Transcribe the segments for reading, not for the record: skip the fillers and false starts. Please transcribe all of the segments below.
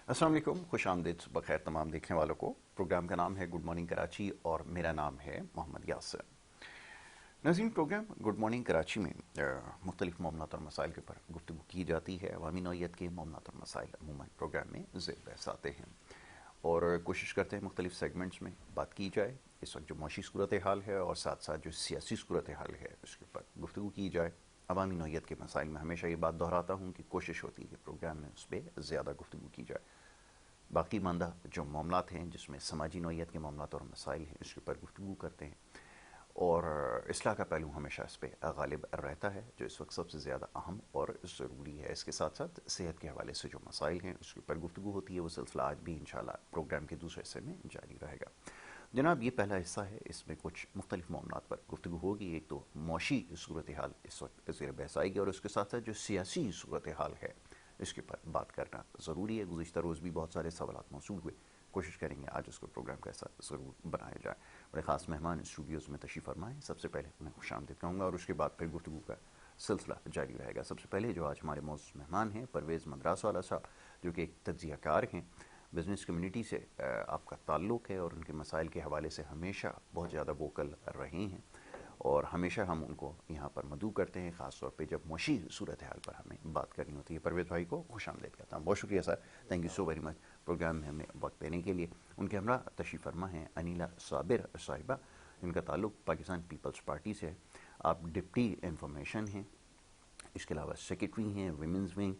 अस्सलाम वालेकुम, खुश आमदीद, सुबह खैर तमाम देखने वालों को। प्रोग्राम का नाम है गुड मॉर्निंग कराची और मेरा नाम है मोहम्मद यासर। नाज़रीन, प्रोग्राम गुड मॉर्निंग कराची में मुख्तलिफ मामलात और मसाइल के ऊपर गुफ्तगू की जाती है। अवामी नौइयत के मामलात और मसाइल अमूमन प्रोग्राम में ज़ेर बहस आते हैं और कोशिश करते हैं मुख्तलिफ सेगमेंट्स में बात की जाए। इस वक्त जो मौशी सूरत हाल है और साथ साथ जो सियासी सूरत हाल है उसके ऊपर गुफ्तगू की जाए। अवामी नौइयत के मसाइल में हमेशा ये बात दोहराता हूँ कि कोशिश होती है कि प्रोग्राम में उस पर ज़्यादा गुफ्तगू की जाए। बाकी मानदा जो मामलात हैं जिसमें समाजी नौइयत के मामलात और मसाइल हैं इसके ऊपर गुफ्तगू करते हैं और इस्लाह का पहलू हमेशा इस पर गालिब रहता है जो इस वक्त सबसे ज़्यादा अहम और ज़रूरी है। इसके साथ साथ सेहत के हवाले से जो मसाइल हैं उसके ऊपर गुफ्तगू होती है। वो सिलसिला आज भी इंशाल्लाह प्रोग्राम के दूसरे हिस्से में जारी रहेगा। जनाब, ये पहला हिस्सा है, इसमें कुछ मुख्तलिफ मामलात पर गुफ्तगू होगी। एक तो मौशी सूरत हाल इस वक्त ज़ेर बहस आएगी और उसके साथ साथ जो सियासी सूरत हाल है इसके ऊपर बात करना ज़रूरी है। गुज़िश्ता रोज़ भी बहुत सारे सवालात मौसूल हुए, कोशिश करेंगे आज उसको प्रोग्राम का ऐसा ज़रूर बनाया जाए। बड़े ख़ास मेहमान स्टूडियोज़ में तशरीफ़ फरमाएँ, सबसे पहले उन्हें खुशामदीद कहूँगा और उसके बाद फिर गुफ्तगू का सिलसिला जारी रहेगा। सबसे पहले जो आज हमारे मौजूद मेहमान हैं परवेज़ मद्रास वाला साहब, जो कि एक तज्ज़ियाकार हैं, बिज़नेस कम्युनिटी से आपका ताल्लुक़ है और उनके मसाइल के हवाले से हमेशा बहुत ज़्यादा वोकल रहे हैं और हमेशा हम उनको यहाँ पर मदऊ करते हैं, ख़ास तौर पे जब मुशी सूरत हाल पर हमें बात करनी होती है। परवेज़ भाई को खुशामदीद कहता हूँ। बहुत शुक्रिया sir, thank you so very much programme में हमें वक्त देने के लिए। उनके हमरा तशरीफ़ फरमा हैं अनिला साबिर साहिबा, इनका ताल्लुक़ पाकिस्तान पीपल्स पार्टी से है। आप डिप्टी इंफॉर्मेशन हैं, इसके अलावा सेक्रेटरी हैं विमेंस विंग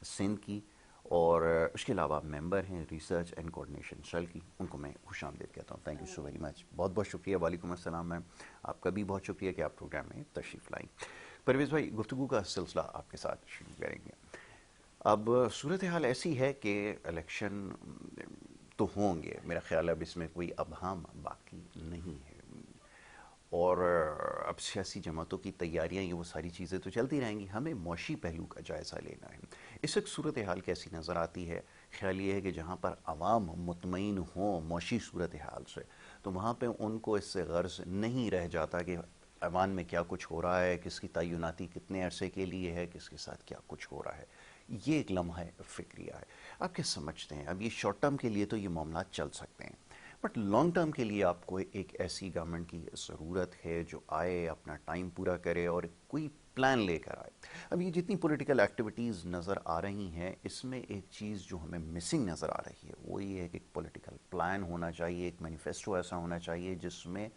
सिंध की और उसके अलावा मेंबर हैं रिसर्च एंड कोऑर्डिनेशन सेल की। उनको मैं खुशामदीद कहता हूँ। Thank you so very much, बहुत बहुत शुक्रिया। वालेकुम अस्सलाम मैम, आपका भी बहुत शुक्रिया कि आप प्रोग्राम में तशरीफ़ लाई। परवेज़ भाई, गुफ्तगू का सिलसिला आपके साथ शुरू करेंगे। अब सूरत हाल ऐसी है कि इलेक्शन तो होंगे, मेरा ख्याल अब इसमें कोई अबहम बाकी नहीं है और अब सियासी जमातों की तैयारियां, ये वो सारी चीज़ें तो चलती रहेंगी। हमें मौशी पहलू का जायज़ा लेना है। इस वक्त सूरत हाल कैसी नज़र आती है? ख्याल ये है कि जहाँ पर आवाम मुतमईन हों मौशी सूरत हाल से, तो वहाँ पे उनको इससे गर्ज नहीं रह जाता कि ऐवान में क्या कुछ हो रहा है, किसकी तय्युनाती कितने अरसे के लिए है, किसके साथ क्या कुछ हो रहा है। ये एक लम्हा फ़िक्रिया है। आप क्या समझते हैं? अब ये शॉर्ट टर्म के लिए तो ये मामला चल सकते हैं, बट लॉन्ग टर्म के लिए आपको एक ऐसी गवर्नमेंट की ज़रूरत है जो आए, अपना टाइम पूरा करे और कोई प्लान लेकर आए। अब ये जितनी पॉलिटिकल एक्टिविटीज़ नज़र आ रही हैं, इसमें एक चीज़ जो हमें मिसिंग नज़र आ रही है वो ये है कि एक पॉलिटिकल प्लान होना चाहिए, एक मैनिफेस्टो ऐसा होना चाहिए जिसमें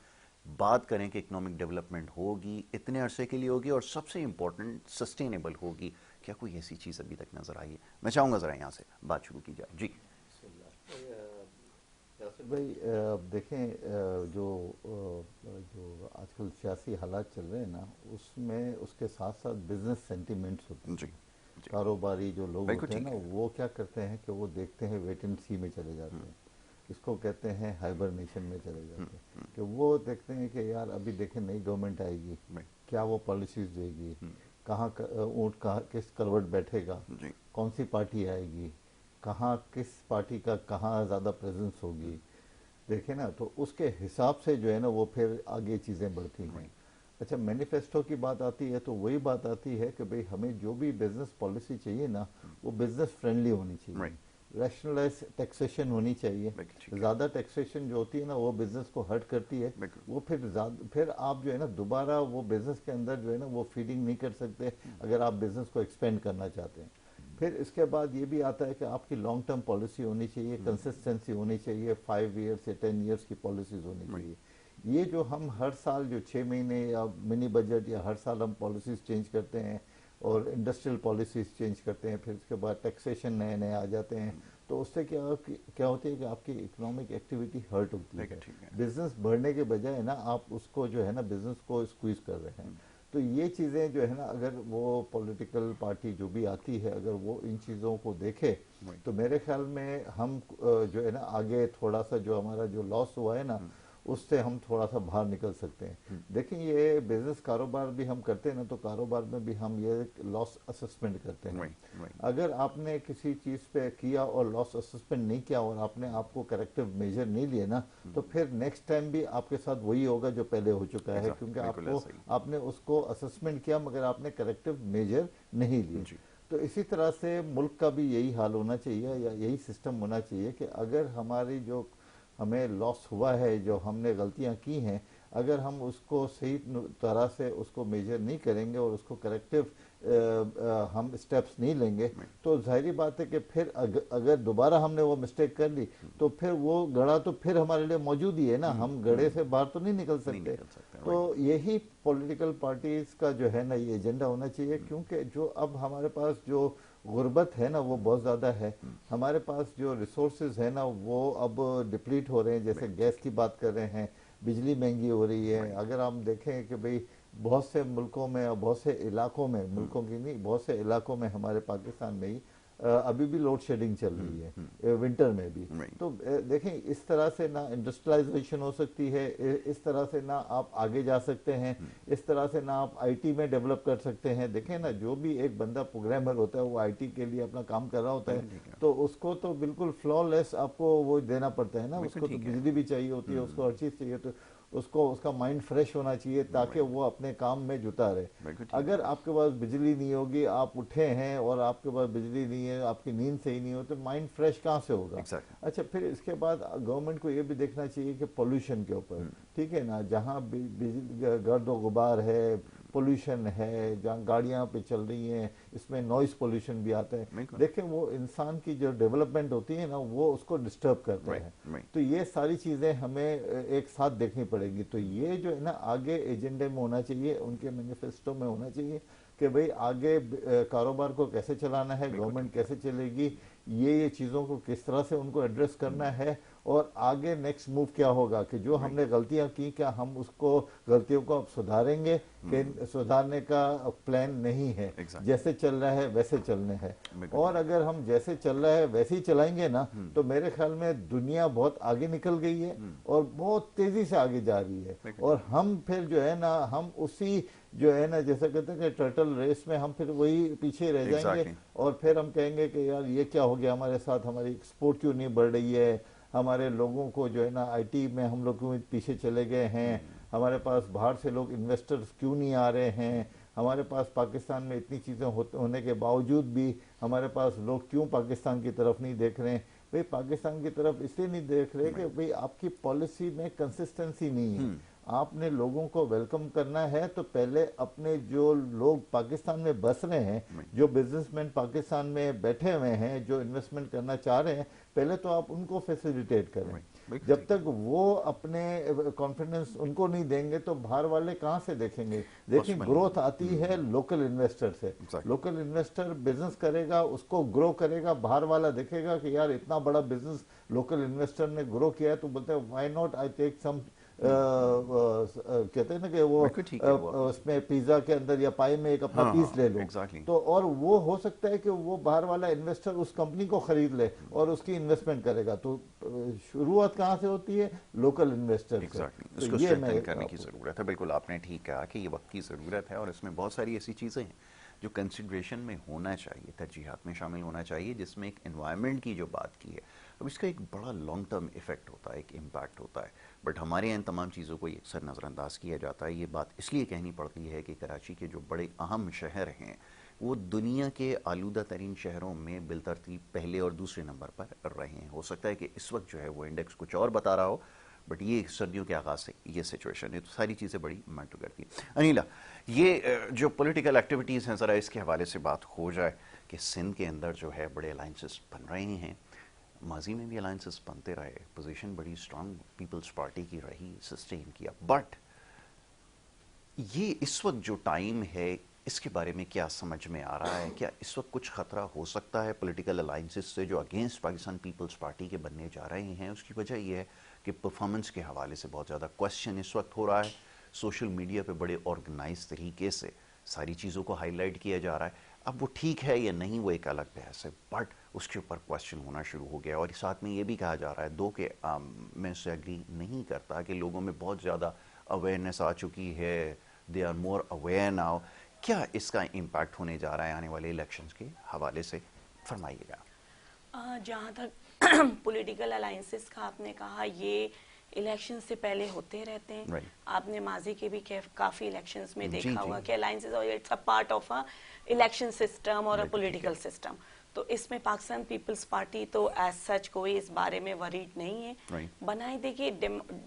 बात करें कि इकोनॉमिक डेवलपमेंट होगी, इतने अरसे के लिए होगी और सबसे इम्पोर्टेंट सस्टेनेबल होगी। क्या कोई ऐसी चीज़ अभी तक नज़र आई है? मैं चाहूँगा ज़रा यहाँ से बात शुरू की जाए जी। यासिर भाई, अब देखें, जो आजकल सियासी हालात चल रहे हैं ना, उसमें उसके साथ साथ बिजनेस सेंटिमेंट्स होते जी हैं। जी, कारोबारी जो लोग बिल्कुल होते हैं ठीक ना, है। वो क्या करते हैं कि वो देखते हैं, वेट एंड सी में चले जाते हैं। इसको कहते हैं हाइबरनेशन में चले जाते हैं, कि वो देखते हैं कि यार अभी देखें नई गवर्नमेंट आएगी, भाई क्या वो पॉलिसीज देगी, कहाँ ऊँट कहाँ किस करवट बैठेगा, जी कौन सी पार्टी आएगी, कहाँ किस पार्टी का कहाँ ज़्यादा प्रेजेंस होगी। देखे ना, तो उसके हिसाब से जो है ना वो फिर आगे चीज़ें बढ़ती हैं। भाई अच्छा, मैनिफेस्टो की बात आती है तो वही बात आती है कि भाई हमें जो भी बिजनेस पॉलिसी चाहिए ना, वो बिजनेस फ्रेंडली होनी भाई चाहिए, रैशनलाइज टैक्सेशन होनी चाहिए। बिल्कुल ठीक है। ज़्यादा टैक्सेशन जो होती है ना वो बिजनेस को हर्ट करती है। बिल्कुल वो फिर आप जो है ना दोबारा वो बिजनेस के अंदर जो है ना वो फीडिंग नहीं कर सकते, अगर आप बिजनेस को एक्सपेंड करना चाहते हैं। फिर इसके बाद ये भी आता है कि आपकी लॉन्ग टर्म पॉलिसी होनी चाहिए, कंसिस्टेंसी होनी चाहिए, 5 ईयर्स या 10 ईयर्स की पॉलिसीज होनी भाई चाहिए। ये जो हम हर साल जो 6 महीने या मिनी बजट या हर साल हम पॉलिसीज चेंज करते हैं और इंडस्ट्रियल पॉलिसीज चेंज करते हैं, फिर उसके बाद टैक्सेशन नए नए आ जाते हैं, तो उससे क्या होती है कि आपकी इकोनॉमिक एक्टिविटी हर्ट होती बिल्कुल है। ठीक है। बिजनेस बढ़ने के बजाय ना आप उसको जो है ना बिजनेस को स्क्वीज कर रहे हैं। तो ये चीज़ें जो है ना, अगर वो पॉलिटिकल पार्टी जो भी आती है अगर वो इन चीज़ों को देखे, भाई तो मेरे ख्याल में हम जो है ना आगे थोड़ा सा जो हमारा जो लॉस हुआ है ना, उससे हम थोड़ा सा बाहर निकल सकते हैं। देखिए, ये बिजनेस कारोबार भी हम करते हैं ना, तो कारोबार में भी हम ये लॉस असेसमेंट करते हैं। भाई भाई अगर आपने किसी चीज़ पे किया और लॉस असेसमेंट नहीं किया और आपने आपको करेक्टिव मेजर नहीं लिए ना, तो फिर नेक्स्ट टाइम भी आपके साथ वही होगा जो पहले हो चुका है, एग्जैक्ट क्योंकि बिल्कुल आपको ऐसा ही। आपने उसको असेसमेंट किया मगर आपने करेक्टिव मेजर नहीं लिए। जी तो इसी तरह से मुल्क का भी यही हाल होना चाहिए या यही सिस्टम होना चाहिए कि अगर हमारी जो हमें लॉस हुआ है, जो हमने गलतियां की हैं, अगर हम उसको सही तरह से उसको मेजर नहीं करेंगे और उसको करेक्टिव हम स्टेप्स नहीं लेंगे, तो जाहिर बात है कि फिर अगर दोबारा हमने वो मिस्टेक कर ली तो फिर वो गड़ा तो फिर हमारे लिए मौजूद ही है ना, हम गड़े से बाहर तो नहीं निकल सकते। तो यही पॉलिटिकल पार्टीज का जो है ना ये एजेंडा होना चाहिए, क्योंकि जो अब हमारे पास जो गुर्बत है ना वो बहुत ज़्यादा है, हमारे पास जो रिसोर्सेज है ना वो अब डिप्लीट हो रहे हैं, जैसे गैस की बात कर रहे हैं, बिजली महंगी हो रही है। अगर हम देखें कि भाई बहुत से मुल्कों में और बहुत से इलाकों में, मुल्कों की नहीं, बहुत से इलाकों में हमारे पाकिस्तान में ही अभी भी लोड शेडिंग चल रही है, विंटर में भी। तो देखें इस तरह से ना इंडस्ट्रियलाइजेशन हो सकती है, इस तरह से ना आप आगे जा सकते हैं, इस तरह से ना आप आईटी में डेवलप कर सकते हैं। देखें ना, जो भी एक बंदा प्रोग्रामर होता है वो आईटी के लिए अपना काम कर रहा होता है, तो उसको तो बिल्कुल फ्लॉलेस आपको वो देना पड़ता है ना, उसको तो बिजली भी चाहिए होती है, उसको हर चीज़ चाहिए, तो उसको उसका माइंड फ्रेश होना चाहिए ताकि वो अपने काम में जुटा रहे। अगर आपके पास बिजली नहीं होगी, आप उठे हैं और आपके पास बिजली नहीं है, आपकी नींद सही नहीं हो, तो माइंड फ्रेश कहाँ से होगा? अच्छा, फिर इसके बाद गवर्नमेंट को ये भी देखना चाहिए कि पोल्यूशन के ऊपर, ठीक है ना, जहाँ गर्द गुबार है, पोल्यूशन है, जहाँ गाड़ियाँ पे चल रही हैं, इसमें नॉइस पोल्यूशन भी आता है, देखें वो इंसान की जो डेवलपमेंट होती है ना वो उसको डिस्टर्ब करता है। तो ये सारी चीज़ें हमें एक साथ देखनी पड़ेगी। तो ये जो है ना आगे एजेंडे में होना चाहिए, उनके मैनिफेस्टो में होना चाहिए कि भाई आगे कारोबार को कैसे चलाना है, गवर्नमेंट कैसे चलेगी, ये चीज़ों को किस तरह से उनको एड्रेस करना है, और आगे नेक्स्ट मूव क्या होगा कि जो हमने गलतियां की क्या हम उसको गलतियों को अब सुधारेंगे कि सुधारने का प्लान नहीं है, जैसे चल रहा है वैसे चलने हैं। और अगर हम जैसे चल रहा है वैसे ही चलाएंगे ना तो मेरे ख्याल में दुनिया बहुत आगे निकल गई है और बहुत तेजी से आगे जा रही है, और हम फिर जो है ना हम उसी जो है ना जैसे कहते हैं कि टर्टल रेस में हम फिर वही पीछे रह जाएंगे, और फिर हम कहेंगे कि यार ये क्या हो गया हमारे साथ, हमारी एक्सपोर्ट क्यों नहीं बढ़ रही है, हमारे लोगों को जो है ना आईटी में हम लोग क्यों पीछे चले गए हैं, हमारे पास बाहर से लोग इन्वेस्टर्स क्यों नहीं आ रहे हैं, हमारे पास पाकिस्तान में इतनी चीज़ें होने के बावजूद भी हमारे पास लोग क्यों पाकिस्तान की तरफ नहीं देख रहे हैं। भाई पाकिस्तान की तरफ इसलिए नहीं देख रहे कि भाई आपकी पॉलिसी में कंसिस्टेंसी नहीं है। आपने लोगों को वेलकम करना है तो पहले अपने जो लोग पाकिस्तान में बस रहे हैं, जो बिजनेसमैन पाकिस्तान में बैठे हुए हैं, जो इन्वेस्टमेंट करना चाह रहे हैं, पहले तो आप उनको फैसिलिटेट करें। जब तक वो अपने कॉन्फिडेंस उनको नहीं देंगे तो बाहर वाले कहाँ से देखेंगे? देखिए ग्रोथ आती है लोकल इन्वेस्टर से। लोकल इन्वेस्टर बिजनेस करेगा, उसको ग्रो करेगा, बाहर वाला देखेगा कि यार इतना बड़ा बिजनेस लोकल इन्वेस्टर ने ग्रो किया है, तो बोलते हैं why not I take some, कहते हैं ना कि वो उसमें पिज्जा के अंदर या पाई में एक अपना पीस ले लो। तो और वो हो सकता है कि वो बाहर वाला इन्वेस्टर उस कंपनी को खरीद ले और उसकी इन्वेस्टमेंट करेगा। तो शुरुआत कहाँ से होती है? लोकल इन्वेस्टर से। उसको स्ट्रेंथन करने की जरूरत है। बिल्कुल आपने ठीक कहा कि ये वक्त की जरूरत है और इसमें बहुत सारी ऐसी चीजें हैं जो कंसिडरेशन में होना चाहिए, तरजीहात में शामिल होना चाहिए, जिसमें एक एनवायरनमेंट की जो बात की है, अब इसका एक बड़ा लॉन्ग टर्म इफेक्ट होता है, एक इम्पैक्ट होता है, बट हमारे यहाँ इन तमाम चीज़ों को अक्सर नज़रअंदाज किया जाता है। ये बात इसलिए कहनी पड़ती है कि कराची के जो बड़े अहम शहर हैं वो दुनिया के आलूदा तरीन शहरों में बिलतरतीब पहले और दूसरे नंबर पर रहे हैं। हो सकता है कि इस वक्त जो है वो इंडेक्स कुछ और बता रहा हो, बट ये सर्दियों के आगाज़ से ये सिचुएशन है, तो सारी चीज़ें बड़ी मैटर करती हैं। अनिला, ये जो पॉलिटिकल एक्टिविटीज़ हैं, ज़रा इसके हवाले से बात हो जाए कि सिंध के अंदर जो है बड़े अलाइंसेस बन रहे हैं, माजी में भी अलाइंसेस बनते रहे, पोजीशन बड़ी स्ट्रांग पीपल्स पार्टी की रही, सस्टेन किया, बट ये इस वक्त जो टाइम है इसके बारे में क्या समझ में आ रहा है? क्या इस वक्त कुछ खतरा हो सकता है पॉलिटिकल अलाइंसेस से जो अगेंस्ट पाकिस्तान पीपल्स पार्टी के बनने जा रहे हैं? उसकी वजह यह है कि परफॉर्मेंस के हवाले से बहुत ज़्यादा क्वेश्चन इस वक्त हो रहा है, सोशल मीडिया पे बड़े ऑर्गेनाइज तरीके से सारी चीज़ों को हाईलाइट किया जा रहा है। अब वो ठीक है या नहीं वो एक अलग बहस है, बट उसके ऊपर क्वेश्चन होना शुरू हो गया। और साथ में ये भी कहा जा रहा है, दो के मैं से एग्री नहीं करता, कि लोगों में बहुत ज़्यादा अवेयरनेस आ चुकी है, they are more aware now. क्या इसका इम्पैक्ट होने जा रहा है आने वाले इलेक्शंस के हवाले से? फरमाइएगा। जहाँ तक पॉलिटिकल अलाइंसेस का आपने कहा, ये इलेक्शन से पहले होते रहते हैं। Right. आपने माजी के भी काफी इलेक्शंस में जी, देखा होगा जी। कि अलायंसेस और it's a part of a election system और अ बिल्कुल ठीक पॉलिटिकल है। सिस्टम। तो इसमें पाकिस्तान पीपल्स पार्टी तो एज सच कोई इस बारे में वरीड नहीं है। Right. बनाए देखिए,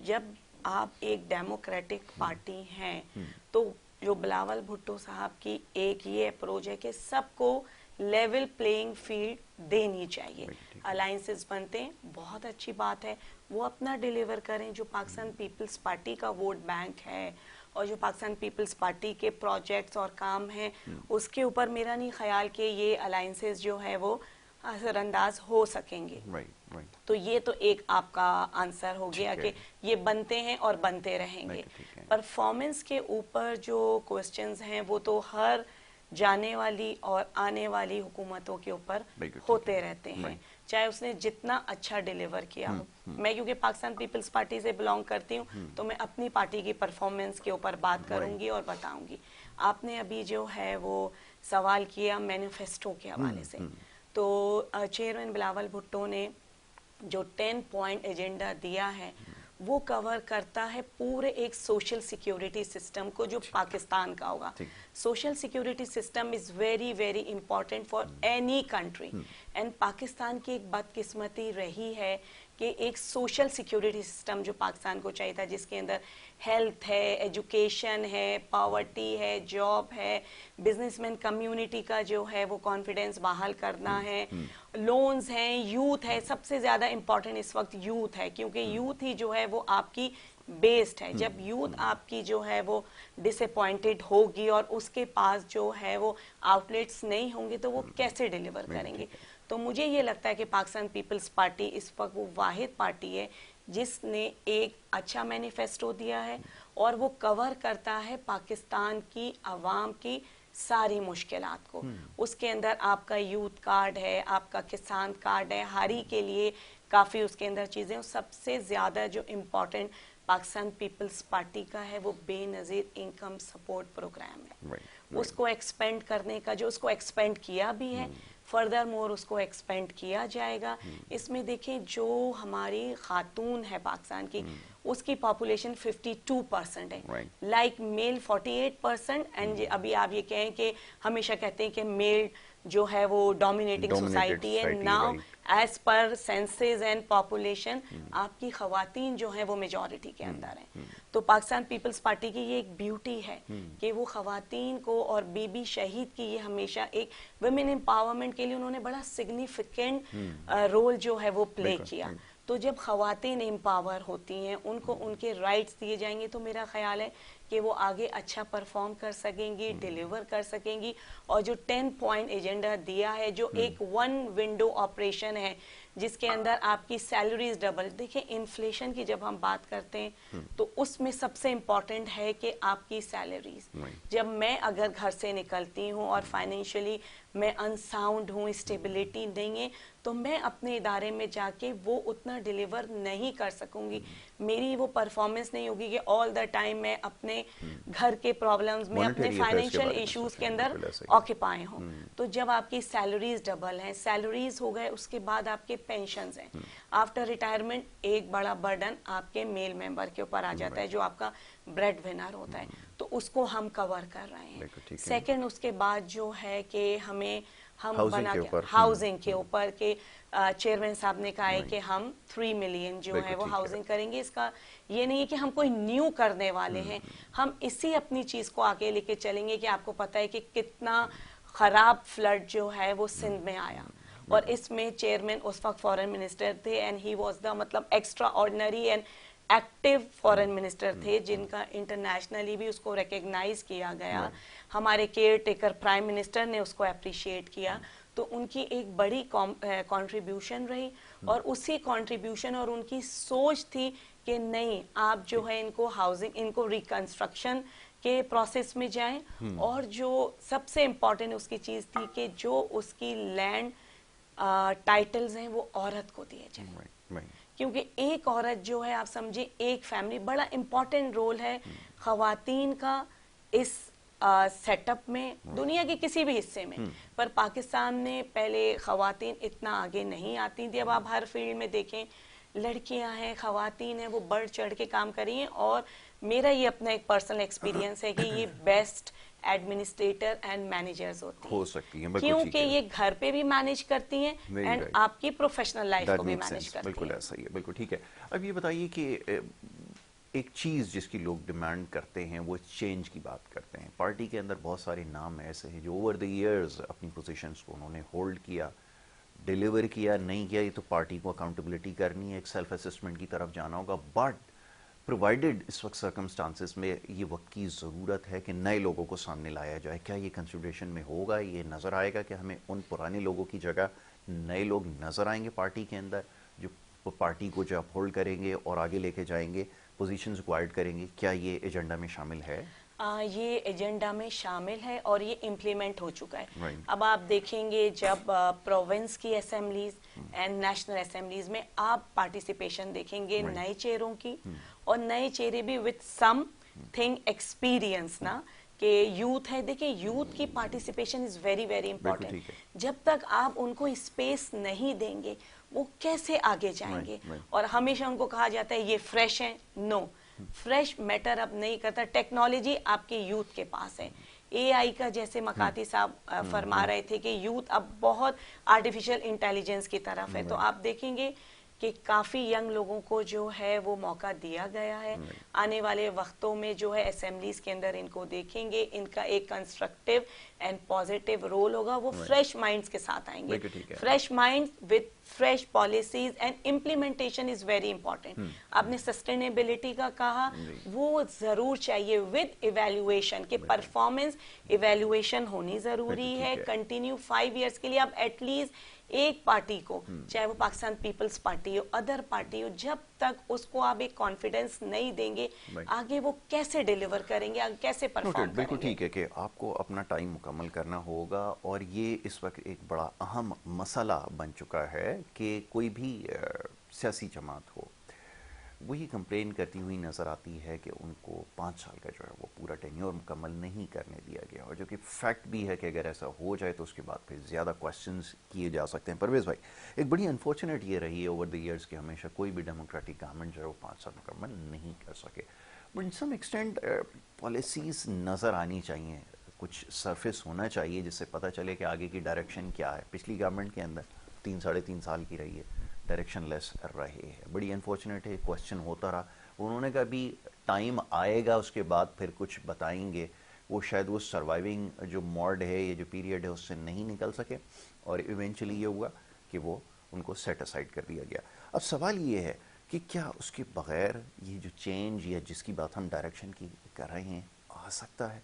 जब आप एक डेमोक्रेटिक पार्टी हैं तो जो बिलावल भुट्टो साहब की एक ये अप्रोच है कि सबको लेवल प्लेइंग फील्ड देनी चाहिए। ठीक है। अलायंसेस बनते हैं, बहुत अच्छी बात है, वो अपना डिलीवर करें। जो पाकिस्तान पीपल्स पार्टी का वोट बैंक है और जो पाकिस्तान पीपल्स पार्टी के प्रोजेक्ट्स और काम हैं उसके ऊपर मेरा नहीं ख्याल कि ये अलायंसेस जो है वो असरअंदाज हो सकेंगे। राइट। तो ये तो एक आपका आंसर हो गया ठीक है। कि ये बनते हैं और बनते रहेंगे। नहीं, ठीक है। परफॉर्मेंस के ऊपर जो क्वेश्चंस हैं वो तो हर जाने वाली और आने वाली हुकूमतों के ऊपर बिल्कुल ठीक होते है। रहते हैं, राइट। चाहे उसने जितना अच्छा डिलीवर किया हो। मैं क्योंकि पाकिस्तान पीपल्स पार्टी से बिलोंग करती हूँ तो मैं अपनी पार्टी की परफॉर्मेंस के ऊपर बात करूंगी और बताऊंगी। आपने अभी जो है वो सवाल किया मैनिफेस्टो के हवाले से, तो चेयरमैन बिलावल भुट्टो ने जो 10 पॉइंट एजेंडा दिया है वो कवर करता है पूरे एक सोशल सिक्योरिटी सिस्टम को जो पाकिस्तान का होगा। ठीक। Social security system is very very important for any country and Pakistan की एक बदकिस्मती रही है कि एक सोशल सिक्योरिटी सिस्टम जो पाकिस्तान को चाहिए था, जिसके अंदर हेल्थ है, एजुकेशन है, पॉवर्टी है, जॉब है, बिजनेसमैन कम्युनिटी का जो है वो कॉन्फिडेंस बहाल करना है, लोन्स हैं, यूथ है। सबसे ज्यादा इंपॉर्टेंट इस वक्त यूथ है क्योंकि यूथ ही जो है वो आपकी बेस्ड है। जब यूथ आपकी जो है वो डिसअपॉइंटेड होगी और उसके पास जो है वो आउटलेट्स नहीं होंगे तो वो कैसे डिलीवर करेंगे। तो मुझे ये लगता है कि पाकिस्तान पीपल्स पार्टी इस वक्त वो वाहिद पार्टी है जिसने एक अच्छा मैनिफेस्टो दिया है और वो कवर करता है पाकिस्तान की आवाम की सारी मुश्किलात को। उसके अंदर आपका यूथ कार्ड है, आपका किसान कार्ड है, हारी के लिए काफ़ी उसके अंदर चीज़ें। सबसे ज़्यादा जो इम्पोर्टेंट पाकिस्तान पीपल्स पार्टी का है वो बेनज़ीर इनकम सपोर्ट प्रोग्राम है। उसको एक्सपेंड करने का, जो उसको एक्सपेंड किया भी है, फर्दर मोर उसको एक्सपेंड किया जाएगा। इसमें देखें जो हमारी खातून है पाकिस्तान की उसकी पॉपुलेशन 52% है, लाइक मेल 48%। एंड अभी आप ये कहें कि हमेशा कहते हैं कि मेल जो है वो डोमिनेटिंग सोसाइटी है। Now as per census and population आपकी खवातीन जो है वो मेजॉरिटी के अंदर हैं। तो पाकिस्तान पीपल्स पार्टी की ये एक ब्यूटी है कि वो खवातीन को, और बीबी शहीद की ये हमेशा एक वुमेन एम्पावरमेंट के लिए उन्होंने बड़ा सिग्निफिकेंट रोल जो है वो प्ले किया। तो जब खवातीन एम्पावर होती हैं, उनको उनके राइट्स दिए जाएंगे तो मेरा ख्याल है कि वो आगे अच्छा परफॉर्म कर सकेंगी, डिलीवर कर सकेंगी। और जो 10 पॉइंट एजेंडा दिया है, जो एक वन विंडो ऑपरेशन है जिसके अंदर आपकी सैलरीज डबल। देखिए इन्फ्लेशन की जब हम बात करते हैं तो उसमें सबसे इम्पॉर्टेंट है कि आपकी सैलरीज। जब मैं अगर घर से निकलती हूँ और फाइनेंशियली मैं अनसाउंड हूँ, स्टेबिलिटी नहीं है, तो मैं अपने इदारे में जाके वो उतना डिलीवर नहीं कर सकूंगी। मेरी वो परफॉर्मेंस नहीं होगी कि ऑल द टाइम मैं अपने घर के प्रॉब्लम्स में, अपने फाइनेंशियल इश्यूज के अंदर ऑक्यूपाई हूँ। तो जब आपकी सैलरीज डबल हैं, सैलरीज हो गए, उसके बाद आपके पेंशन्स हैं, आफ्टर रिटायरमेंट एक बड़ा बर्डन आपके मेल मेंबर के ऊपर आ जाता है जो आपका ब्रेड विनर होता है। तो उसको हम कवर कर रहे हैं। सेकंड उसके बाद जो है कि हम बना के हाउसिंग के ऊपर के चेयरमैन साहब ने कहा है कि हम 3 मिलियन जो है वो हाउसिंग करेंगे। इसका ये नहीं है कि हम कोई न्यू करने वाले हैं, हम इसी अपनी चीज को आगे लेके चलेंगे कि आपको पता है कि कितना खराब फ्लड जो है वो सिंध में आया और इसमें चेयरमैन उस वक्त फॉरेन मिनिस्टर थे एंड ही वाज द मतलब extra ordinary and active foreign minister थे जिनका इंटरनेशनली भी उसको रिकॉग्नाइज किया गया। हमारे केयर टेकर प्राइम मिनिस्टर ने उसको अप्रिशिएट किया। तो उनकी एक बड़ी कंट्रीब्यूशन रही और उसी कंट्रीब्यूशन और उनकी सोच थी कि नहीं, आप जो है इनको हाउसिंग, इनको रिकंस्ट्रक्शन के प्रोसेस में जाएं। और जो सबसे इम्पोर्टेंट उसकी चीज थी कि जो उसकी लैंड टाइटल्स हैं वो औरत को दिए जाएं, क्योंकि एक औरत जो है, आप समझिए एक फैमिली, बड़ा इम्पोर्टेंट रोल है खवातीन का इस सेटअप में, दुनिया के किसी भी हिस्से में। पर पाकिस्तान में पहले खवातीन इतना आगे नहीं आती थी। अब आप हर फील्ड में देखें, लड़कियां हैं, खवातीन हैं, वो बढ़ चढ़ के काम कर रही हैं। और मेरा ये अपना एक पर्सनल एक्सपीरियंस है कि ये बेस्ट एडमिनिस्ट्रेटर एंड मैनेजर्स होती हो हैं, सकती हैं, बिल्कुल ठीक क्योंकि है। ये घर पे भी मैनेज करती हैं Very एंड right. आपकी प्रोफेशनल लाइफ That को भी makes मैनेज sense. करती बिल्कुल हैं। ऐसा ही है, बिल्कुल ठीक है। अब ये बताइए कि एक चीज़ जिसकी लोग डिमांड करते हैं वो चेंज की बात करते हैं। पार्टी के अंदर बहुत सारे नाम ऐसे हैं जो ओवर द इयर्स अपनी पोजीशंस को उन्होंने होल्ड किया, डिलीवर किया, नहीं किया, ये तो पार्टी को अकाउंटेबिलिटी करनी है, एक सेल्फ असेसमेंट की तरफ जाना होगा। बट प्रोवाइडेड इस वक्त सर्कमस्टांसिस में ये वक्त की ज़रूरत है कि नए लोगों को सामने लाया जाए। क्या ये कंसिडरेशन में होगा, ये नज़र आएगा कि हमें उन पुराने लोगों की जगह नए लोग नज़र आएंगे पार्टी के अंदर जो पार्टी को जो अपहोल्ड करेंगे और आगे लेके जाएंगे, पोजीशंस को गाइड करेंगे? क्या ये एजेंडा में शामिल है? ये एजेंडा में शामिल है और ये इम्प्लीमेंट हो चुका है। Right. अब आप देखेंगे जब प्रोविंस की असेंबलीज एंड नेशनल असेंबलीज में आप पार्टिसिपेशन देखेंगे Right. नए चेहरों की, और नए चेहरे भी विथ सम थिंग एक्सपीरियंस ना, कि यूथ है। देखिए, यूथ की पार्टिसिपेशन इज वेरी वेरी ठीक इंपॉर्टेंट। है। जब तक आप उनको स्पेस नहीं देंगे वो कैसे आगे जाएंगे? Right. और हमेशा उनको कहा जाता है ये फ्रेश है। नो, फ्रेश मैटर अब नहीं करता। टेक्नोलॉजी आपके यूथ के पास है। एआई का, जैसे मकाती साहब फरमा रहे थे कि यूथ अब बहुत आर्टिफिशियल इंटेलिजेंस की तरफ है, तो आप देखेंगे कि काफी यंग लोगों को जो है वो मौका दिया गया है। आने वाले वक्तों में जो है असेंबलीज के अंदर इनको देखेंगे, इनका एक कंस्ट्रक्टिव एंड पॉजिटिव रोल होगा। वो फ्रेश माइंड्स के साथ आएंगे। बिल्कुल ठीक है। Fresh minds with fresh policies and implementation is very important. आपने सस्टेनेबिलिटी का कहा, वो जरूर चाहिए विद इवेल्युएशन के परफॉर्मेंस इवेल्युएशन होनी जरूरी बिल्कुल है। ठीक है। कंटिन्यू 5 इयर्स के लिए आप एटलीस्ट एक पार्टी को, चाहे वो पाकिस्तान पीपल्स पार्टी हो, अदर पार्टी हो, जब तक उसको आप एक कॉन्फिडेंस नहीं देंगे, Right. आगे वो कैसे डिलीवर करेंगे, आगे कैसे परफॉर्म नोटेड, बिल्कुल करेंगे? ठीक है कि आपको अपना टाइम मुकम्मल करना होगा। और ये इस वक्त एक बड़ा अहम मसला बन चुका है कि कोई भी सियासी जमात हो, वो ये कंप्लेन करती हुई नज़र आती है कि उनको 5 साल का जो है वो पूरा टेन्योर मुकम्मल नहीं करने दिया गया, और जो कि फैक्ट भी है कि अगर ऐसा हो जाए तो उसके बाद फिर ज़्यादा क्वेश्चंस किए जा सकते हैं। परवेज़ भाई, एक बड़ी अनफॉर्चुनेट ये रही है ओवर द ईयर्स कि हमेशा कोई भी डेमोक्रेटिक गवर्नमेंट जो है वो 5 साल मुकम्मल नहीं कर सके। But in some extent policies नज़र आनी चाहिए, कुछ सरफेस होना चाहिए जिससे पता चले कि आगे की डायरेक्शन क्या है। पिछली गवर्नमेंट के अंदर 3-3.5 साल की रही है, डायरेक्शन लेस रहे हैं। बड़ी अनफॉर्चुनेट है, क्वेश्चन होता रहा। उन्होंने कहा भी टाइम आएगा उसके बाद फिर कुछ बताएंगे, वो शायद वो सर्वाइविंग जो मोड है, ये जो पीरियड है, उससे नहीं निकल सके, और इवेंचुअली ये हुआ कि वो उनको सेट असाइड कर दिया गया। अब सवाल ये है कि क्या उसके बगैर ये जो चेंज या जिसकी बात हम डायरेक्शन की कर रहे हैं आ सकता है?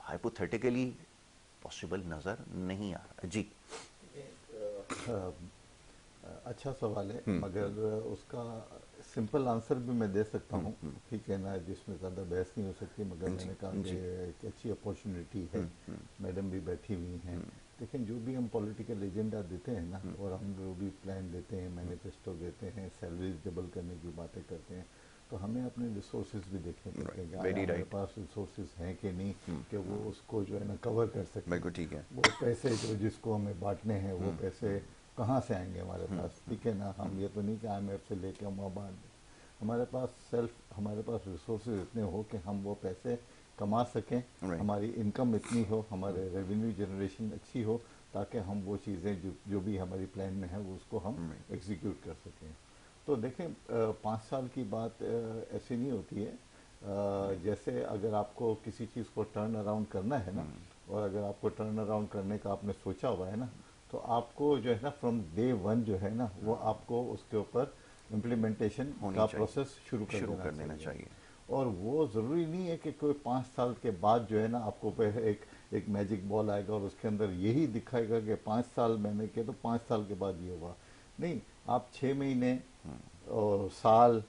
हाइपोथेटिकली पॉसिबल नज़र नहीं आ रहा जी। अच्छा सवाल है, मगर उसका सिंपल आंसर भी मैं दे सकता हूँ, ठीक है ना, जिसमें ज़्यादा बहस नहीं हो सकती। मगर मैंने कहा कि एक अच्छी अपॉर्चुनिटी है, मैडम भी बैठी हुई हैं। लेकिन जो भी हम पॉलिटिकल एजेंडा देते हैं ना, और हम जो भी प्लान देते हैं, मैनिफेस्टो देते हैं, सैलरीज डबल करने की बातें करते हैं, तो हमें अपने रिसोर्सेज भी देखने पड़ते हैं कि हमारे पास रिसोर्सेज हैं कि नहीं, कि वो उसको जो है ना कवर कर सकते। बिल्कुल ठीक है। वो पैसे जो जिसको हमें बांटने हैं, वो पैसे कहाँ से आएंगे हमारे पास, ठीक है ना। हम ये तो नहीं कि IMF से लेके हम वहाँ बांट दें। हमारे पास रिसोर्सेज इतने हो कि हम वो पैसे कमा सकें, हमारी इनकम इतनी हो, हमारे रेवेन्यू जनरेशन अच्छी हो, ताकि हम वो चीज़ें जो भी हमारी प्लान में है वो उसको हम एग्जीक्यूट कर सकें। तो देखें, 5 साल की बात ऐसी नहीं होती है। जैसे अगर आपको किसी चीज़ को टर्न अराउंड करना है ना, और अगर आपको टर्न अराउंड करने का आपने सोचा हुआ है ना, तो आपको जो है ना फ्रॉम डे 1 जो है ना, वो आपको उसके ऊपर इम्प्लीमेंटेशन का प्रोसेस शुरू कर देना चाहिए। और वो ज़रूरी नहीं है कि कोई 5 साल के बाद जो है ना आपको एक मैजिक बॉल आएगा और उसके अंदर यही दिखाएगा कि 5 साल मैंने किया तो 5 साल के बाद ये हुआ। नहीं, आप 6 महीने और साल,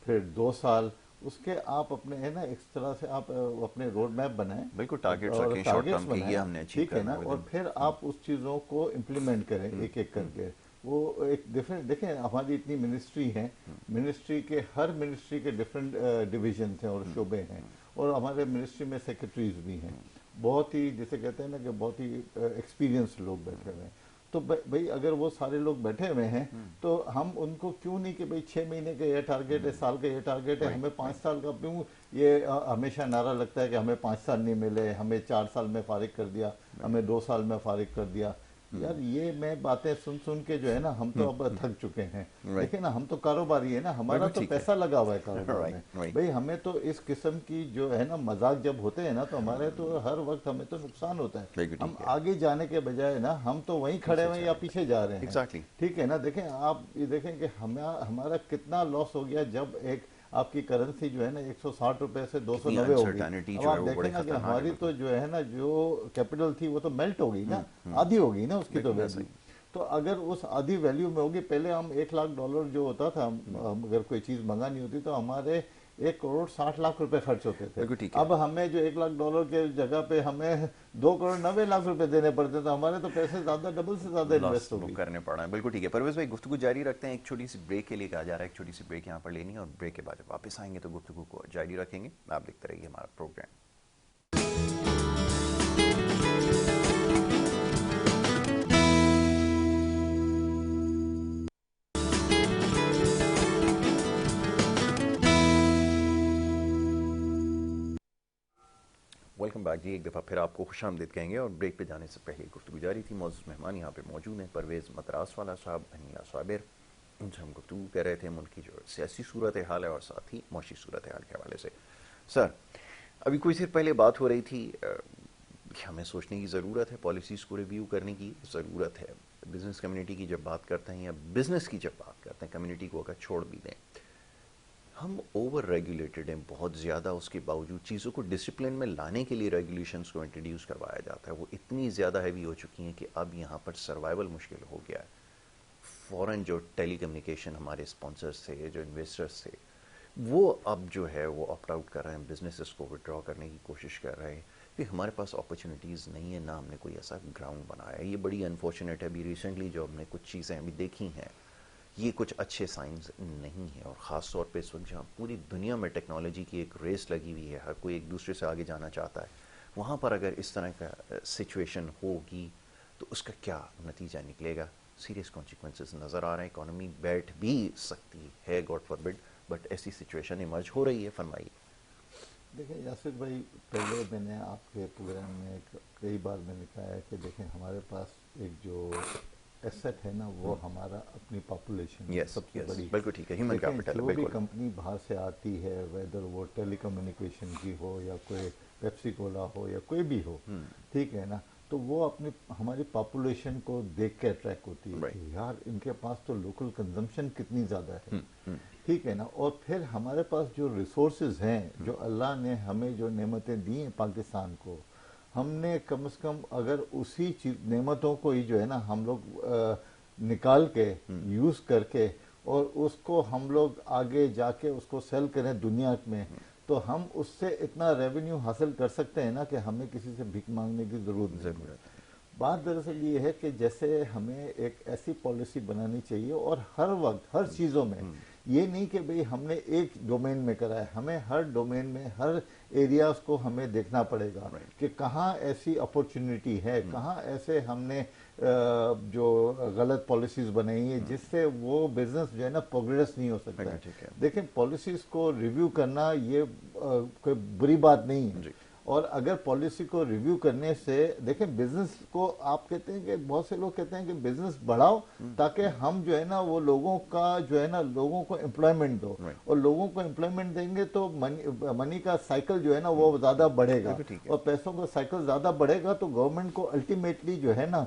फिर 2 साल, उसके आप अपने है ना इस तरह से आप अपने रोड मैप बनाएं, बिल्कुल टारगेट्स रखें, शॉर्ट टर्म के ये हमने अचीव ठीक है ना, और फिर आप उस चीज़ों को इम्प्लीमेंट करें एक एक करके। वो एक डिफरेंट, देखें हमारी इतनी मिनिस्ट्री है, मिनिस्ट्री के हर मिनिस्ट्री के डिफरेंट डिवीजन हैं और शोबे हैं, और हमारे मिनिस्ट्री में सेक्रेटरीज भी हैं, बहुत ही जैसे कहते हैं ना कि बहुत ही एक्सपीरियंस लोग बैठे हुए हैं। तो भाई अगर वो सारे लोग बैठे हुए हैं तो हम उनको क्यों नहीं कि भाई 6 महीने का ये टारगेट है, साल का ये टारगेट है, हमें 5 साल का क्यों ये हमेशा नारा लगता है कि हमें 5 साल नहीं मिले, हमें 4 साल में फारिग कर दिया, हमें 2 साल में फारिग कर दिया। यार ये मैं बातें सुन सुन के जो है ना हम तो अब थक चुके हैं। देखिए ना, हम तो कारोबारी है ना, हमारा तो पैसा लगा हुआ है कारोबार में। भाई हमें तो इस किस्म की जो है ना मजाक जब होते हैं ना तो हमारे तो हर वक्त हमें तो नुकसान होता है। हम आगे जाने के बजाय ना हम तो वहीं खड़े हुए या पीछे जा रहे हैं। ठीक है ना, देखें आप ये देखें कि हमारा कितना लॉस हो गया जब एक आपकी करेंसी जो है ना 160 रुपए से 290 हो गई। अब आप देखें ना कि हमारी तो जो है ना जो कैपिटल थी वो तो मेल्ट हो गई ना, आधी हो गई ना उसकी तो वैल्यू। तो अगर उस आधी वैल्यू में होगी, पहले हम $1,00,000 जो होता था, अगर कोई चीज मंगानी होती तो हमारे 1,60,00,000 रुपए खर्च होते थे। अब हमें जो $1,00,000 के जगह पे हमें 2,90,00,000 रुपए देने पड़ते, तो हमारे तो पैसे ज्यादा डबल से ज्यादा इन्वेस्ट करने पड़ रहे हैं। बिल्कुल ठीक है। परवेज भाई गुफ्तगू जारी रखते हैं, एक छोटी सी ब्रेक के लिए कहा जा रहा है, एक छोटी सी ब्रेक यहाँ पर लेनी है और ब्रेक के बाद जब वापस आएंगे तो गुफ्तगू को जारी रखेंगे। आप देखते रहिए हमारा प्रोग्राम। वेलकम बैक जी, एक दफ़ा फिर आपको खुशामदीद कहेंगे और ब्रेक पे जाने से पहले गुफ्तगू जारी थी। मौजूद मेहमान यहाँ पे मौजूद हैं, परवेज़ मद्रासवाला साहब, अनीला साबिर। उनसे हम गुफ्तगू कर रहे थे मुल्क की जो सियासी सूरत हाल है और साथ ही मौशी सूरत हाल के हवाले से। सर, अभी कुछ देर पहले बात हो रही थी कि हमें सोचने की ज़रूरत है, पॉलिसीज़ को रिव्यू करने की ज़रूरत है। बिज़नेस कम्युनिटी की जब बात करते हैं या बिज़नेस की जब बात करते हैं, कम्युनिटी को अगर छोड़ भी दें, हम ओवर रेगुलेटेड हैं बहुत ज़्यादा। उसके बावजूद चीज़ों को डिसिप्लिन में लाने के लिए रेगुलेशंस को इंट्रोड्यूस करवाया जाता है, वो इतनी ज़्यादा हैवी हो चुकी हैं कि अब यहाँ पर सर्वाइवल मुश्किल हो गया है। फ़ौरन जो टेली कम्युनिकेशन हमारे स्पॉन्सर्स थे, जो इन्वेस्टर्स थे, वो अब जो है वो ऑप्ट आउट कर रहे हैं, बिजनेसेस को विड्रॉ करने की कोशिश कर रहे हैं कि हमारे पास अपॉर्चुनिटीज़ नहीं है, ना हमने कोई ऐसा ग्राउंड बनाया है। ये बड़ी अनफॉर्चुनेट है। अभी रिसेंटली जो हमने कुछ चीज़ें अभी देखी हैं, ये कुछ अच्छे साइंस नहीं है। और ख़ास तौर पे इस वक्त जहाँ पूरी दुनिया में टेक्नोलॉजी की एक रेस लगी हुई है, हर कोई एक दूसरे से आगे जाना चाहता है, वहाँ पर अगर इस तरह का सिचुएशन होगी तो उसका क्या नतीजा निकलेगा? सीरियस कॉन्सिक्वेंसेस नज़र आ रहे हैं। इकोनॉमी बैठ भी सकती है, गॉड फॉरबिड, बट ऐसी सिचुएशन इमर्ज हो रही है। फरमाइए। देखिए यासिर भाई, पहले मैंने आपके प्रोग्राम में कई बार मैंने कहा है कि देखें हमारे पास एक जो एसेट है ना वो हमारा अपनी पॉपुलेशन सबसे बड़ी। बिल्कुल ठीक है, ह्यूमन कैपिटल। जो भी कंपनी बाहर से आती है, वेदर वो टेलीकम्युनिकेशन की हो या कोई पेप्सी कोला हो या कोई भी हो, ठीक है ना, तो वो अपनी हमारी पॉपुलेशन को देख के अट्रैक्ट होती है कि यार इनके पास तो लोकल कंजम्पशन कितनी ज़्यादा है। ठीक है ना, और फिर हमारे पास जो रिसोर्सेज हैं, जो अल्लाह ने हमें जो नेमतें दी हैं पाकिस्तान को, हमने कम से कम अगर उसी नेमतों को ही जो है ना हम लोग निकाल के यूज़ करके और उसको हम लोग आगे जाके उसको सेल करें दुनिया में, तो हम उससे इतना रेवेन्यू हासिल कर सकते हैं ना कि हमें किसी से भीख मांगने की ज़रूरत नहीं है। बात दरअसल ये है कि जैसे हमें एक ऐसी पॉलिसी बनानी चाहिए और हर वक्त हर चीज़ों में, ये नहीं कि भाई हमने एक डोमेन में करा है, हमें हर डोमेन में हर एरियाज को हमें देखना पड़ेगा कि कहाँ ऐसी अपॉर्चुनिटी है, कहाँ ऐसे हमने जो गलत पॉलिसीज बनाई है जिससे वो बिजनेस जो है ना प्रोग्रेस नहीं हो सकता है। देखें, पॉलिसीज को रिव्यू करना ये कोई बुरी बात नहीं है, और अगर पॉलिसी को रिव्यू करने से, देखें बिजनेस को आप कहते हैं कि बहुत से लोग कहते हैं कि बिजनेस बढ़ाओ ताकि हम जो है ना वो लोगों का जो है ना लोगों को एम्प्लॉयमेंट दो, और लोगों को एम्प्लॉयमेंट देंगे तो मनी का साइकिल जो है ना वो ज्यादा बढ़ेगा, और पैसों का साइकिल ज्यादा बढ़ेगा तो गवर्नमेंट को अल्टीमेटली जो है ना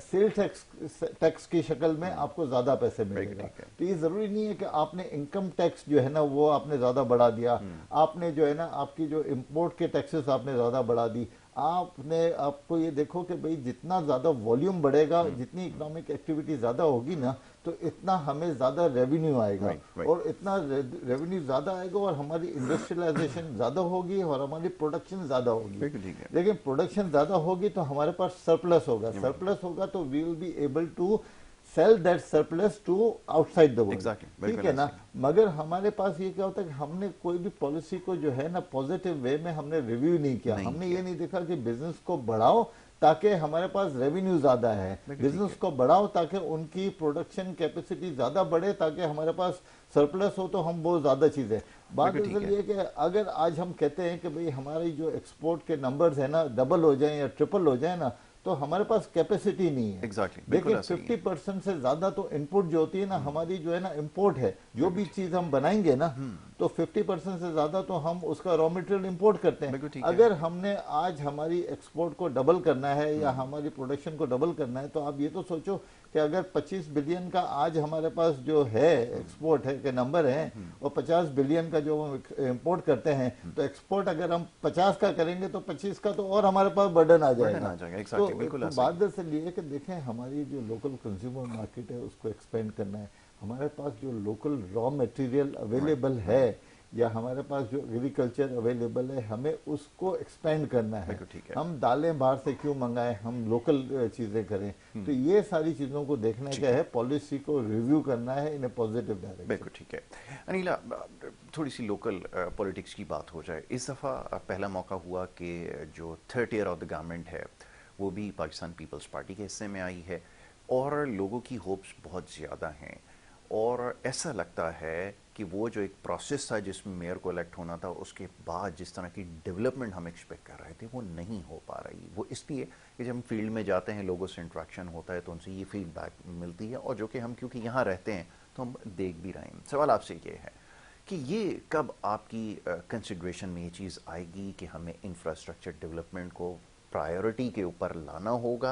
सेल टैक्स की शक्ल में आपको ज्यादा पैसे मिलेगा। तो ये जरूरी नहीं है कि आपने इनकम टैक्स जो है ना वो आपने ज्यादा बढ़ा दिया, आपने जो है ना आपकी जो इंपोर्ट के टैक्सेस आपने ज्यादा बढ़ा दी। आपको ये देखो कि भाई जितना ज्यादा वॉल्यूम बढ़ेगा, जितनी इकोनॉमिक एक्टिविटी ज्यादा होगी ना, तो इतना हमें ज्यादा रेवेन्यू आएगा, और इतना रेवेन्यू ज्यादा आएगा और हमारी इंडस्ट्रियलाइजेशन ज्यादा होगी और हमारी प्रोडक्शन ज्यादा होगी। लेकिन प्रोडक्शन ज्यादा होगी तो हमारे पास सरप्लस होगा, सरप्लस होगा तो we will be able to sell that surplus to outside the world. ठीक है ना, मगर हमारे पास ये क्या होता है कि हमने कोई भी पॉलिसी को जो है ना पॉजिटिव वे में हमने रिव्यू नहीं किया। हमने ये नहीं देखा कि बिजनेस को बढ़ाओ ताकि हमारे पास रेवेन्यू ज्यादा है, बिजनेस को बढ़ाओ ताकि उनकी प्रोडक्शन कैपेसिटी ज्यादा बढ़े, ताकि हमारे पास सरप्लस हो तो हम वो ज्यादा चीजें। बात दरअसल ये कि अगर आज हम कहते हैं कि भाई हमारी जो एक्सपोर्ट के नंबर्स है ना डबल हो जाए या ट्रिपल हो जाए ना, तो हमारे पास कैपेसिटी नहीं है। देखिए 50% से ज्यादा तो इनपुट जो होती है ना हमारी जो है ना इंपोर्ट है, जो भी चीज हम बनाएंगे ना तो 50% से ज्यादा तो हम उसका रॉ मटेरियल इंपोर्ट करते हैं। अगर हमने आज हमारी एक्सपोर्ट को डबल करना है या हमारी प्रोडक्शन को डबल करना है, तो आप ये तो सोचो कि अगर 25 बिलियन का आज हमारे पास जो है एक्सपोर्ट है के नंबर है और 50 बिलियन का जो हम इंपोर्ट करते हैं, तो एक्सपोर्ट अगर हम 50 का करेंगे तो 25 का तो और हमारे पास बर्डन आ जाएगा। तो बात दरअसल ये है कि देखें हमारी जो लोकल कंज्यूमर मार्केट है उसको एक्सपेंड करना है, हमारे पास जो लोकल रॉ मटेरियल अवेलेबल है या हमारे पास जो एग्रीकल्चर अवेलेबल है हमें उसको एक्सपेंड करना है। हम दालें बाहर से क्यों मंगाएं, हम लोकल चीजें करें। तो ये सारी चीजों को देखने का है, पॉलिसी को रिव्यू करना है इन ए पॉजिटिव डायरेक्शन। बिल्कुल ठीक है। अनिला, थोड़ी सी लोकल पॉलिटिक्स की बात हो जाए। इस दफा पहला मौका हुआ कि जो third year of the government है वो भी पाकिस्तान पीपल्स पार्टी के हिस्से में आई है और लोगों की होप्स बहुत ज़्यादा हैं और ऐसा लगता है कि वो जो एक प्रोसेस था जिसमें मेयर को इलेक्ट होना था, उसके बाद जिस तरह की डेवलपमेंट हम एक्सपेक्ट कर रहे थे वो नहीं हो पा रही। वो इसलिए कि जब हम फील्ड में जाते हैं लोगों से इंट्रैक्शन होता है तो उनसे ये फीडबैक मिलती है और जो कि हम क्योंकि यहाँ रहते हैं तो हम देख भी रहे हैं। सवाल आपसे ये है कि ये कब आपकी कंसिडरेशन में ये चीज़ आएगी कि हमें इंफ्रास्ट्रक्चर डेवलपमेंट को प्रायोरिटी के ऊपर लाना होगा,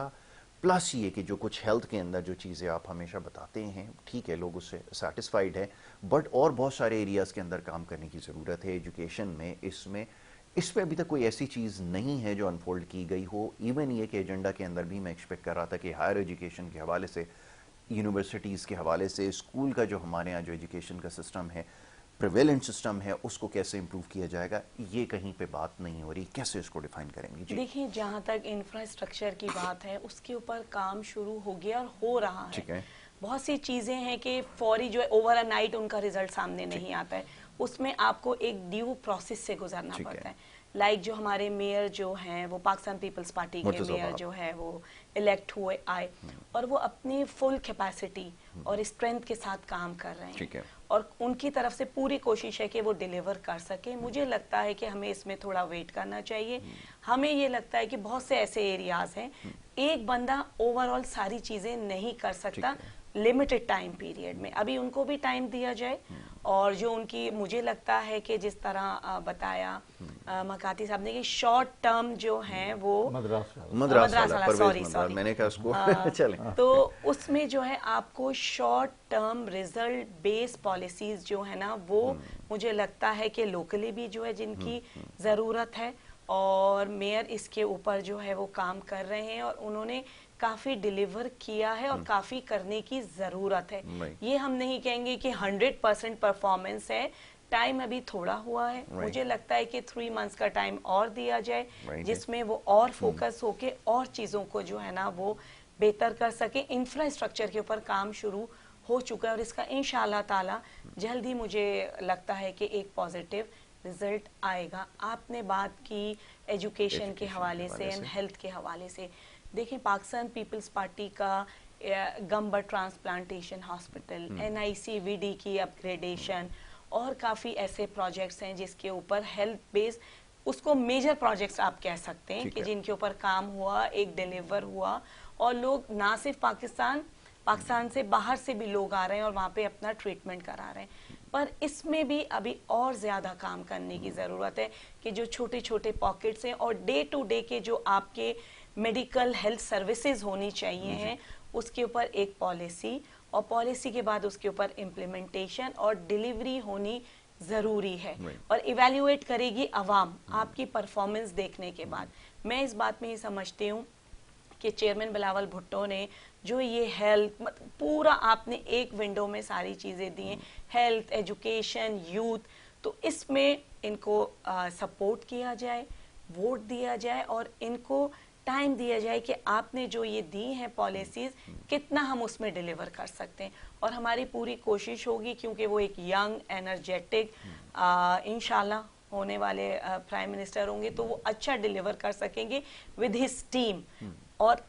प्लस ये कि जो कुछ हेल्थ के अंदर जो चीज़ें आप हमेशा बताते हैं ठीक है लोग उससे सेटिस्फाइड है, बट और बहुत सारे एरियाज़ के अंदर काम करने की ज़रूरत है। एजुकेशन में इस पे अभी तक कोई ऐसी चीज़ नहीं है जो अनफोल्ड की गई हो। इवन ये कि एजेंडा के अंदर भी मैं एक्सपेक्ट कर रहा था कि हायर एजुकेशन के हवाले से, यूनिवर्सिटीज़ के हवाले से, स्कूल का जो हमारे यहाँ जो एजुकेशन का सिस्टम है, प्रिवेलेंट सिस्टम है, उसको कैसे इंप्रूव किया जाएगा, ये कहीं पे बात नहीं हो रही। कैसे इसको डिफाइन करेंगे? देखिए, जहाँ तक इंफ्रास्ट्रक्चर की बात है उसके ऊपर काम शुरू हो गया और हो रहा है। बहुत सी चीजें हैं कि फौरी जो है ओवर अ नाइट उनका रिजल्ट सामने नहीं आता है, उसमें आपको एक ड्यू प्रोसेस से गुजरना पड़ता है। लाइक जो हमारे मेयर जो हैं वो पाकिस्तान पीपल्स पार्टी के मेयर जो है वो इलेक्ट हुए आए और वो अपनी फुल कैपेसिटी और स्ट्रेंथ के साथ काम कर रहे हैं और उनकी तरफ से पूरी कोशिश है कि वो डिलीवर कर सके। मुझे लगता है कि हमें इसमें थोड़ा वेट करना चाहिए। हमें ये लगता है कि बहुत से ऐसे एरियाज हैं, एक बंदा ओवरऑल सारी चीजें नहीं कर सकता लिमिटेड टाइम पीरियड में, अभी उनको भी टाइम दिया जाए। और जो उनकी मुझे लगता है कि जिस तरह बताया मकाती साहब ने कि शॉर्ट टर्म जो हैं वो मद्रास वाला सॉरी मैंने कहा उसको चले तो उसमें जो है आपको short term result based policies जो है ना वो मुझे लगता है कि लोकली भी जो है जिनकी जरूरत है और मेयर इसके ऊपर जो है वो काम कर रहे हैं और उन्होंने काफी डिलीवर किया है और काफी करने की जरूरत है। ये हम नहीं कहेंगे कि 100% परफॉर्मेंस है, टाइम अभी थोड़ा हुआ है। मुझे लगता है कि 3 मंथ्स का टाइम और दिया जाए जिसमें वो और फोकस होके और चीजों को जो है ना वो बेहतर कर सके। इंफ्रास्ट्रक्चर के ऊपर काम शुरू हो चुका है और इसका इंशाअल्लाह ताला जल्द ही मुझे लगता है कि एक पॉजिटिव रिजल्ट आएगा। आपने बात की एजुकेशन के हवाले से एंड हेल्थ के हवाले से। देखें, पाकिस्तान पीपल्स पार्टी का गंबर ट्रांसप्लांटेशन हॉस्पिटल, NICVD की अपग्रेडेशन और काफ़ी ऐसे प्रोजेक्ट्स हैं जिसके ऊपर हेल्थ बेस्ड, उसको मेजर प्रोजेक्ट्स आप कह सकते हैं कि जिनके ऊपर काम हुआ, एक डिलीवर हुआ और लोग ना सिर्फ पाकिस्तान से बाहर से भी लोग आ रहे हैं और वहाँ पे अपना ट्रीटमेंट करा रहे हैं। पर इसमें भी अभी और ज़्यादा काम करने की ज़रूरत है कि जो छोटे छोटे पॉकेट्स हैं और डे टू डे के जो आपके मेडिकल हेल्थ सर्विसेज होनी चाहिए हैं उसके ऊपर एक पॉलिसी और पॉलिसी के बाद उसके ऊपर इम्प्लीमेंटेशन और डिलीवरी होनी ज़रूरी है और इवैल्यूएट करेगी अवाम आपकी परफॉर्मेंस देखने के बाद। मैं इस बात में ही समझती हूँ कि चेयरमैन बिलावल भुट्टो ने जो ये हेल्थ पूरा आपने एक विंडो में सारी चीज़ें दी हैं, हेल्थ, एजुकेशन, यूथ, तो इसमें इनको सपोर्ट किया जाए, वोट दिया जाए और इनको टाइम दिया जाए कि आपने जो ये दी हैं पॉलिसीज कितना हम उसमें डिलीवर कर सकते हैं। और हमारी पूरी कोशिश होगी क्योंकि वो एक यंग एनर्जेटिक इंशाल्लाह होने वाले प्राइम मिनिस्टर होंगे तो वो अच्छा डिलीवर कर सकेंगे विद हिज टीम। और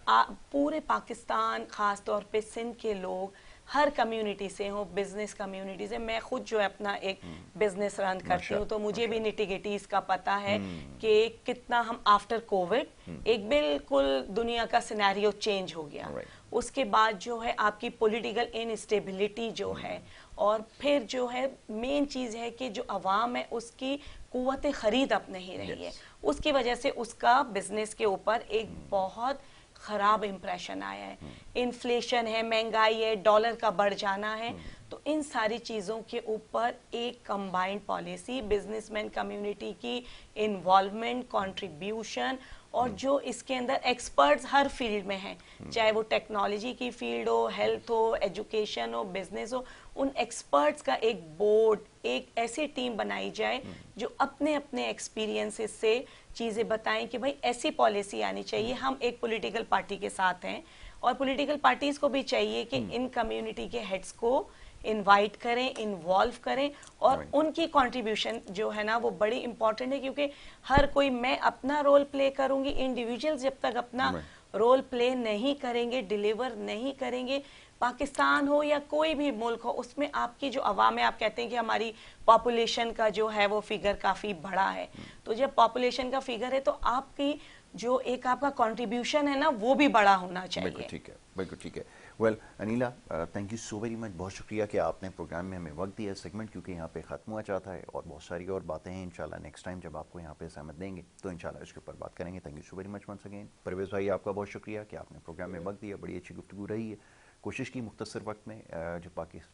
पूरे पाकिस्तान, खास तौर पे सिंध के लोग हर कम्युनिटी से हो, बिजनेस कम्युनिटी से, मैं खुद जो है अपना एक बिजनेस रन करती हूँ तो मुझे भी निटिगिटीज का पता है कि कितना हम आफ्टर कोविड एक बिल्कुल दुनिया का सिनेरियो चेंज हो गया। उसके बाद जो है आपकी पॉलिटिकल इनस्टेबिलिटी जो है, और फिर जो है मेन चीज है कि जो अवाम है उसकी कुव्वत खरीद अब नहीं रही है, उसकी वजह से उसका बिजनेस के ऊपर एक बहुत खराब इंप्रेशन आया है। इन्फ्लेशन है, महंगाई है, डॉलर का बढ़ जाना है, तो इन सारी चीजों के ऊपर एक कंबाइंड पॉलिसी, बिजनेसमैन कम्युनिटी की इन्वॉल्वमेंट, कंट्रीब्यूशन, और जो इसके अंदर एक्सपर्ट्स हर फील्ड में हैं, चाहे वो टेक्नोलॉजी की फील्ड हो, हेल्थ हो, एजुकेशन हो, बिजनेस हो, उन एक्सपर्ट्स का एक बोर्ड, एक ऐसी टीम बनाई जाए जो अपने अपने एक्सपीरियंसेस से चीजें बताएं कि भाई ऐसी पॉलिसी आनी चाहिए। हम एक पॉलिटिकल पार्टी के साथ हैं और पॉलिटिकल पार्टीज को भी चाहिए कि इन कम्युनिटी के हेड्स को इनवाइट करें, इन्वॉल्व करें, और उनकी कंट्रीब्यूशन जो है ना वो बड़ी इंपॉर्टेंट है, क्योंकि हर कोई, मैं अपना रोल प्ले करूंगी, इंडिविजुअल जब तक अपना रोल प्ले नहीं करेंगे, डिलीवर नहीं करेंगे, पाकिस्तान हो या कोई भी मुल्क हो, उसमें आपकी जो अवाम है, आप कहते हैं कि हमारी पॉपुलेशन का जो है वो फिगर काफी बड़ा है, तो जब पॉपुलेशन का फिगर है तो आपकी जो एक आपका कंट्रीब्यूशन है ना वो भी बड़ा होना चाहिए। बिल्कुल ठीक है, बिल्कुल ठीक है। Well Anila, thank you so very much, बहुत शुक्रिया कि आपने प्रोग्राम में हमें वक्त दिया। सेगमेंट क्योंकि यहाँ पे ख़त्म हुआ चाहता है और बहुत सारी और बातें हैं, इंशाल्लाह नेक्स्ट टाइम जब आपको यहाँ पे सहमत देंगे तो इंशाल्लाह इसके ऊपर बात करेंगे। Thank you so very much once again. Parvez भाई, आपका बहुत शुक्रिया कि आपने प्रोग्राम में वक्त दिया, बड़ी अच्छी गुफ्तगू रही है। कोशिश की मुख्तसर वक्त में जो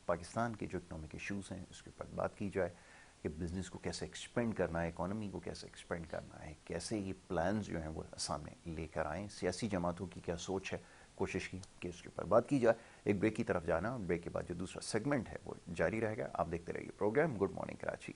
पाकिस्तान के जो इकनॉमिक इशूज़ हैं उसके ऊपर बात की जाए कि बिज़नेस को कैसे एक्सपेंड करना है, इकोनॉमी को कैसे एक्सपेंड करना है, कैसे ये प्लान्स जो हैं वो सामने लेकर आएँ, सियासी जमातों की क्या सोच है, कोशिश की कि उसके ऊपर बात की जाए। एक ब्रेक की तरफ जाना, और ब्रेक के बाद जो दूसरा सेगमेंट है वो जारी रहेगा। आप देखते रहिए प्रोग्राम गुड मॉर्निंग कराची।